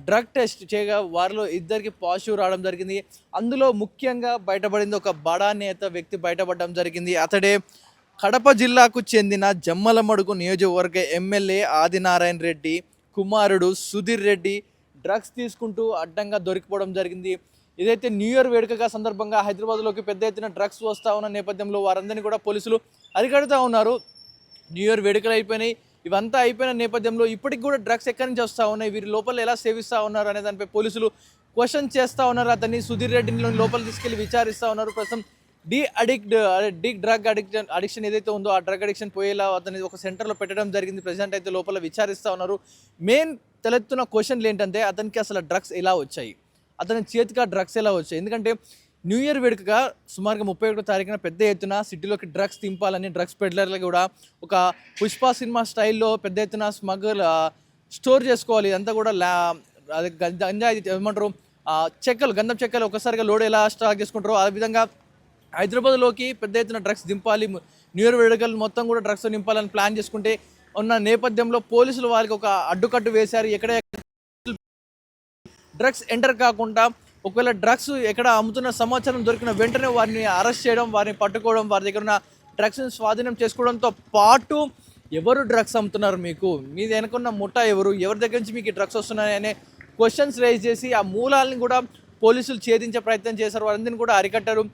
Drug test చేయగా వారిలో ఇద్దరికి పాజిటివ్ రావడం జరిగింది. అందులో ముఖ్యంగా బయటపడింది ఒక బడా నేత వ్యక్తి బయటపడడం జరిగింది. అతడే కడప జిల్లాకు చెందిన జమ్మలమడుగు నియోజకవర్గ ఎమ్మెల్యే ఆదినారాయణ రెడ్డి కుమారుడు సుధీర్ రెడ్డి డ్రగ్స్ తీసుకుంటూ అడ్డంగా దొరికిపోవడం జరిగింది. ఇదైతే న్యూ ఇయర్ వేడుకగా సందర్భంగా హైదరాబాద్లోకి పెద్ద ఎత్తున డ్రగ్స్ వస్తూ ఉన్న నేపథ్యంలో వారందరినీ కూడా పోలీసులు అరికడుతూ ఉన్నారు. న్యూ ఇయర్ వేడుకలు అయిపోయినాయి. ఇవంతా అయిపోయిన నేపథ్యంలో ఇప్పటికి కూడా డ్రగ్స్ ఎక్కడి నుంచి వస్తూ ఉన్నాయి, వీరి లోపల ఎలా సేవిస్తూ ఉన్నారు అనే దానిపై పోలీసులు క్వశ్చన్ చేస్తూ ఉన్నారు. అతన్ని సుధీర్ రెడ్డిని లోపల తీసుకెళ్లి విచారిస్తూ ఉన్నారు. ప్రస్తుతం డ్రగ్ అడిక్షన్ ఏదైతే ఉందో ఆ డ్రగ్ అడిక్షన్ పోయేలా అతని ఒక సెంటర్లో పెట్టడం జరిగింది. ప్రెసిడెంట్ అయితే లోపల విచారిస్తూ ఉన్నారు. మెయిన్ తలెత్తున్న క్వశ్చన్లు ఏంటంటే అతనికి అసలు డ్రగ్స్ ఎలా వచ్చాయి, అతని చేతికి ఆ డ్రగ్స్ ఎలా వచ్చాయి. ఎందుకంటే న్యూ ఇయర్ వేడుకగా సుమారుగా 31వ తారీఖున పెద్ద ఎత్తున సిటీలోకి డ్రగ్స్ తింపాలని డ్రగ్స్ పెడ్లర్లు కూడా ఒక పుష్ప సినిమా స్టైల్లో పెద్ద ఎత్తున స్టోర్ చేసుకోవాలి. ఇదంతా కూడా అది గంజాయి ఏమంటారు గంధం చెక్కలు ఒకసారిగా లోడ్ ఎలా స్టాక్ చేసుకుంటారో ఆ విధంగా హైదరాబాద్లోకి పెద్ద ఎత్తున డ్రగ్స్ దింపాలి, న్యూ ఇయర్ వేడుకలు మొత్తం కూడా డ్రగ్స్ నింపాలని ప్లాన్ చేసుకుంటే ఉన్న నేపథ్యంలో పోలీసులు వారికి ఒక అడ్డుకట్టు వేశారు. ఎక్కడ డ్రగ్స్ ఎంటర్ కాకుండా ఒకవేళ డ్రగ్స్ ఎక్కడ అమ్ముతున్న సమాచారం దొరికిన వెంటనే వారిని అరెస్ట్ చేయడం, వారిని పట్టుకోవడం, వారి దగ్గర ఉన్న డ్రగ్స్ని స్వాధీనం చేసుకోవడంతో పాటు ఎవరు డ్రగ్స్ అమ్ముతున్నారు, మీకు మీ వెనుకున్న ముఠా ఎవరి దగ్గర నుంచి మీకు డ్రగ్స్ వస్తున్నాయి అనే క్వశ్చన్స్ రైజ్ చేసి ఆ మూలాలను కూడా పోలీసులు ఛేదించే ప్రయత్నం చేశారు. వారందరినీ కూడా అరికట్టారు.